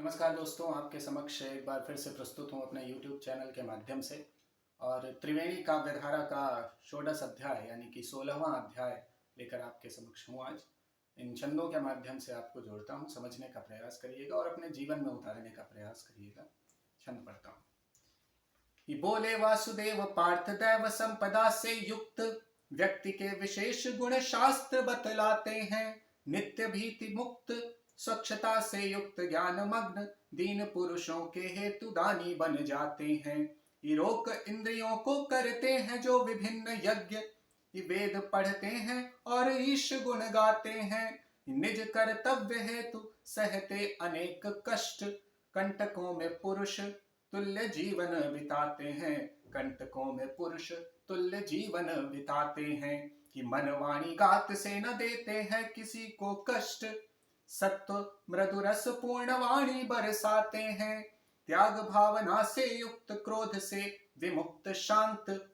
नमस्कार दोस्तों, आपके समक्ष एक बार फिर से प्रस्तुत हूँ अपने YouTube चैनल के माध्यम से। और त्रिवेणी काव्यधारा का षोडश अध्याय यानी कि 16वां अध्याय लेकर आपके समक्ष हूँ आज। इन छंदों के माध्यम से आपको जोड़ता हूँ, समझने का प्रयास करिएगा और अपने जीवन में उतारने का प्रयास करिएगा। छंद पढ़ता हूँ। कि बोले वासुदेव पार्थ दैव संपदा से युक्त व्यक्ति के विशेष गुण शास्त्र बतलाते हैं। नित्य भीति मुक्त स्वच्छता से युक्त ज्ञान मग्न दीन पुरुषों के हेतु दानी बन जाते हैं। ये रोक इंद्रियों को करते हैं जो विभिन्न यज्ञ, ये वेद पढ़ते हैं और ईश गुण गाते हैं। निज कर्तव्य हेतु सहते अनेक कष्ट, कंटकों में पुरुष तुल्य जीवन बिताते हैं। कंटकों में पुरुष तुल्य जीवन बिताते हैं। कि मन वाणी गात से न देते हैं किसी को कष्ट, सत्व मृदु रस पूर्ण वाणी बरसाते हैं। त्याग भावना से युक्त क्रोध से विमुक्त शांत,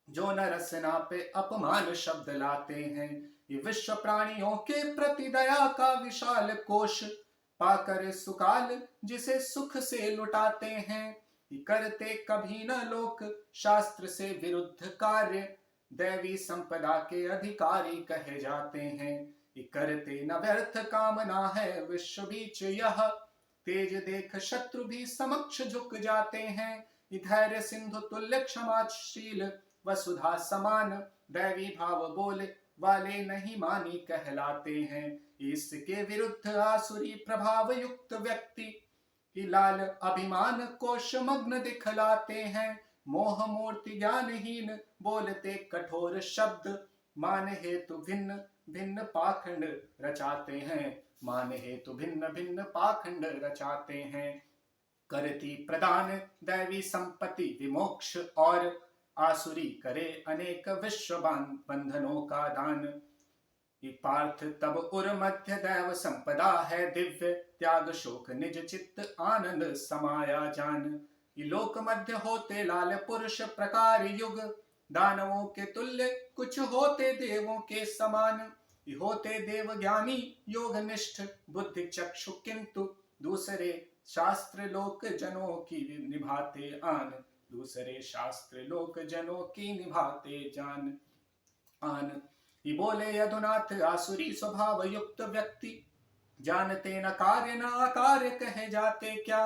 जो न रसना पे अपमान शब्द लाते हैं। ये विश्व प्राणियों के प्रति दया का विशाल कोश, पाकर सुकाल जिसे सुख से लुटाते हैं। ये करते कभी न लोक शास्त्र से विरुद्ध कार्य, दैवी संपदा के अधिकारी कहे जाते हैं। ये करते न व्यर्थ कामना है विश्व बीच यह, तेज देख शत्रु भी समक्ष झुक जाते हैं। ये धैर्य सिंधु तुल्य क्षमाशील वसुधा समान, दैवी भाव बोले वाले नहीं मानी कहलाते हैं। इसके विरुद्ध आसुरी प्रभाव युक्त व्यक्ति कि लाल अभिमान कोश मग्न दिखलाते हैं। मोह मूर्ति ज्ञानहीन बोलते कठोर शब्द, मान हेतु भिन्न भिन्न पाखंड रचाते हैं। मान हेतु भिन्न भिन्न पाखंड रचाते हैं। करती प्रदान दैवी संपत्ति विमोक्ष और, आसुरी करे अनेक विश्व बंधनों का दान। पार्थ तब उर मध्य दैव संपदा है दिव्य, त्याग शोक निज चित्त आनंद समाया जान। लोक मध्य होते लाल पुरुष प्रकार युग, दानवों के तुल्य कुछ होते देवों के समान। होते देव ज्ञानी योग निष्ठ बुद्धि चक्षु, किंतु दूसरे शास्त्र लोक जनों की निभाते आन। दूसरे शास्त्र लोक जनों की निभाते जान आन। ये बोले यदुनाथ आसुरी स्वभाव युक्त व्यक्ति, जानते न कार्य न अकार्य कहे जाते क्या।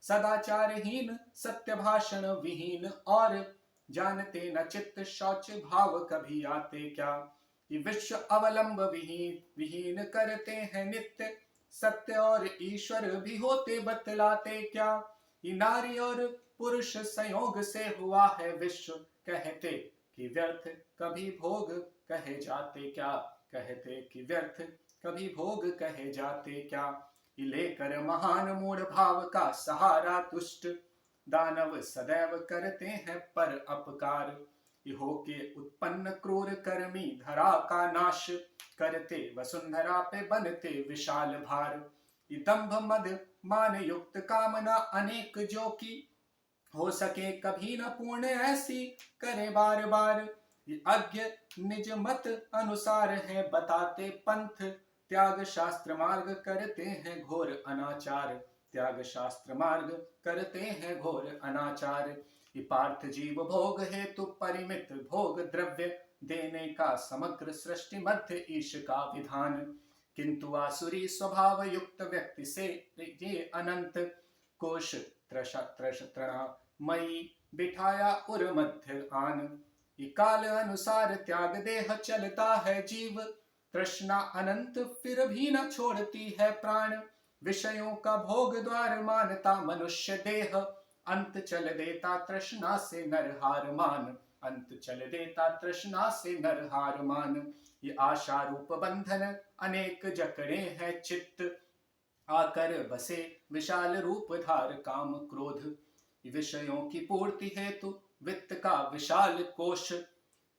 सदाचारहीन सत्य भाषण विहीन और, जानते न चित्त शौच भाव कभी आते क्या। ये विश्व अवलंब विहीन विहीन करते हैं नित्य, सत्य और ईश्वर भी होते बतलाते क्या। ये नारी और पुरुष संयोग से हुआ है विश्व, कहते कि व्यर्थ कभी भोग कहे जाते क्या। कहते कि व्यर्थ कभी भोग कहे जाते क्या। लेकर महान मूढ़ भाव का सहारा तुष्ट, दानव सदैव करते हैं पर अपकार। होके उत्पन्न क्रूर कर्मी धरा का नाश, करते वसुंधरा पे बनते विशाल भार। दंभ मद मान युक्त कामना अनेक जो की, हो सके कभी न पूर्ण ऐसी करे बार बार। अज्ञ निज मत अनुसार है बताते पंथ, त्याग शास्त्र मार्ग करते हैं घोर अनाचार। त्याग शास्त्र मार्ग करते हैं घोर अनाचार। पार्थ जीव भोग हेतु परिमित भोग द्रव्य, देने का समग्र सृष्टि मध्य ईश का विधान। किंतु आसुरी स्वभाव युक्त व्यक्ति से ये अनंत, कोश त्रषा मई बिठाया उर मध्य आन। काल अनुसार त्याग देह चलता है जीव, तृष्णा अनंत फिर भी न छोड़ती है प्राण। विषयों का भोग द्वार मानता मनुष्य देह, अंत चल देता तृष्णा से नरहार मान। अंत चल देता तृष्णा से नरहार मान। ये आशा रूप बंधन अनेक जकड़े हैं चित्त, आकर बसे विशाल रूप धार काम क्रोध। विषयों की पूर्ति हेतु वित्त का विशाल कोश,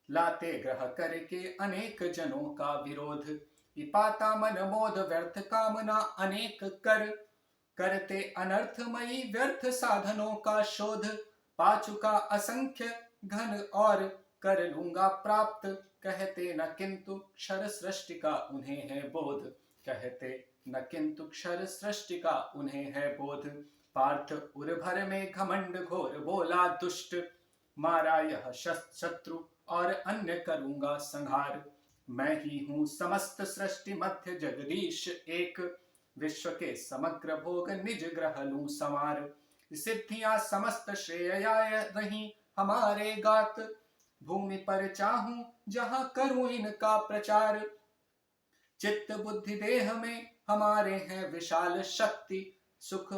लाते ग्रह करके अनेक जनों का विरोध। पाता मन मोद व्यर्थ कामना अनेक कर, करते अनर्थमयी व्यर्थ साधनों का शोध। पा चुका असंख्य घन और कर लूंगा प्राप्त, कहते न किंतु क्षर सृष्टि का उन्हें है बोध। कहते न किंतु क्षर सृष्टि का उन्हें है बोध। पार्थ उर्भर में घमंड घोर बोला दुष्ट, मारा यह शत्रु और अन्य करूंगा संहार। मैं ही हूँ समस्त सृष्टि मध्य जगदीश एक, विश्व के समग्र भोग निज ग्रह लूं संवार। सिद्धियां समस्त श्रेय रही हमारे गात, भूमि पर चाहूं जहां करूं इनका प्रचार। चित्त बुद्धि देह में हमारे हैं विशाल शक्ति, सुख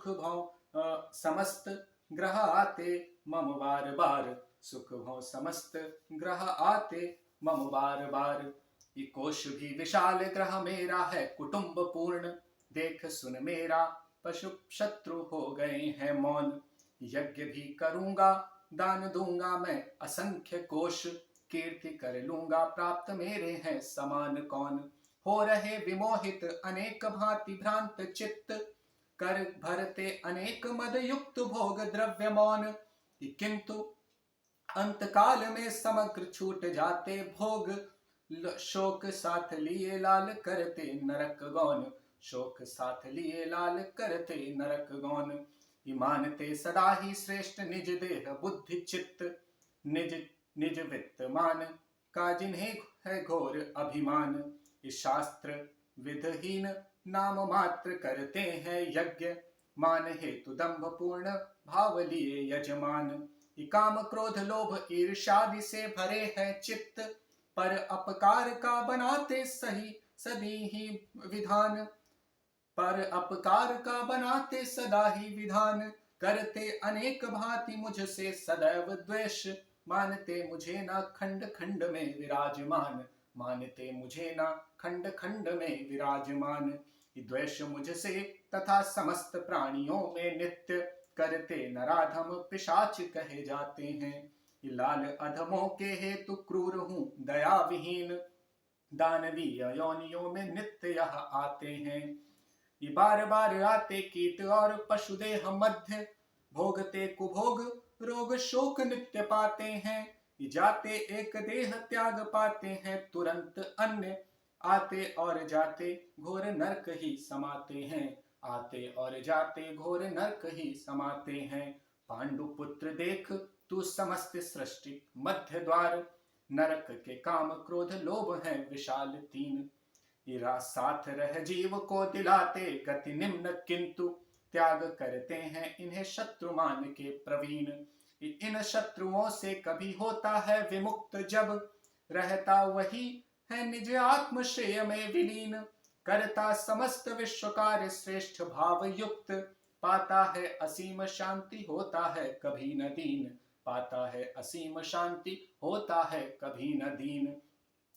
भव समस्त ग्रह आते मम बार बार। सुख भव समस्त ग्रह आते मम बार बार। ये कोश भी विशाल ग्रह मेरा है कुटुंब पूर्ण, देख सुन मेरा पशु शत्रु हो गए हैं मौन। यज्ञ भी करूंगा दान दूंगा मैं असंख्य कोश, कीर्ति कर लूंगा प्राप्त मेरे हैं समान कौन। हो रहे विमोहित अनेक भांति भ्रांत चित्त, कर भरते अनेक मद युक्त भोग द्रव्य मौन। किंतु अंत काल में समग्र छूट जाते भोग, शोक साथ लिए लाल करते नरक गौन। शोक साथ लिए लाल करते नरक गौन। मानते सदा ही श्रेष्ठ निज देह बुद्धि चित्त, निज निज वित्तमान का जिन्हें है घोर अभिमान। इस शास्त्र विधहीन नाम मात्र करते हैं यज्ञ, मान हेतु दंभ पूर्ण भाव लिए यजमान। काम क्रोध लोभ ईर्ष्यादि से भरे हैं चित्त, पर अपकार का बनाते सही सदी ही विधान। पर अपकार का बनाते सदा ही विधान, करते अनेक भांति मुझसे सदैव द्वेष। मानते मुझे ना खंड खंड में विराजमान, मानते मुझे ना खंड खंड में विराजमान। द्वेष मुझसे तथा समस्त प्राणियों में नित्य, करते नराधम पिशाच कहे जाते हैं। लाल अधमों के हेतु क्रूर हूँ दया विहीन, दानवीय योनियों में नित्य यह आते हैं। ये बार बार आते कीट और पशुदेह मध्य, भोगते कुभोग रोग शोक नित्य पाते हैं। ये जाते एक देह त्याग पाते हैं तुरंत अन्य, आते और जाते घोर नरक ही समाते हैं। आते और जाते घोर नरक ही समाते हैं। पांडु पुत्र देख तू समस्त सृष्टि मध्य द्वार, नरक के काम क्रोध लोभ है विशाल तीन। इरा साथ रह जीव को दिलाते गति निम्न, किंतु त्याग करते हैं इन्हें शत्रु मान के प्रवीण। इन शत्रुओं से कभी होता है विमुक्त जब, रहता वही है निज आत्म श्रेय में विलीन। करता समस्त विश्व कार्य श्रेष्ठ भाव युक्त, पाता है असीम शांति होता है कभी न दीन। पाता है असीम शांति होता है कभी न दीन।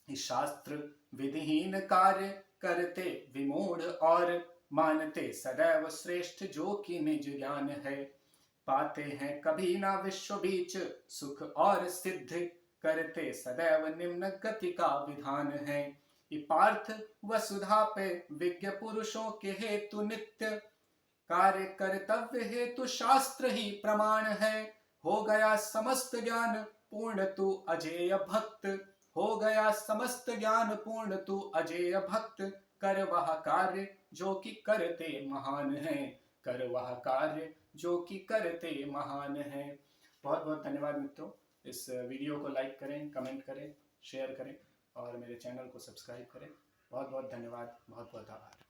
शास्त्र विधिहीन कार्य करते विमूढ़ और, मानते सदैव श्रेष्ठ जो कि निज ज्ञान है। पाते हैं कभी ना विश्व बीच सुख और सिद्ध, करते सदैव निम्न गति का विधान है। पार्थ वसुधा पे विज्ञ पुरुषों के हेतु नित्य, कार्य कर्तव्य हेतु शास्त्र ही प्रमाण है। हो गया समस्त ज्ञान पूर्ण तू अजेय भक्त, हो गया समस्त ज्ञान पूर्ण तू अजेय भक्त। कर वह कार्य जो कि करते महान है, कर वह कार्य जो कि करते महान है। बहुत बहुत धन्यवाद मित्रों। इस वीडियो को लाइक करें, कमेंट करें, शेयर करें और मेरे चैनल को सब्सक्राइब करें। बहुत बहुत धन्यवाद, बहुत बहुत आभार।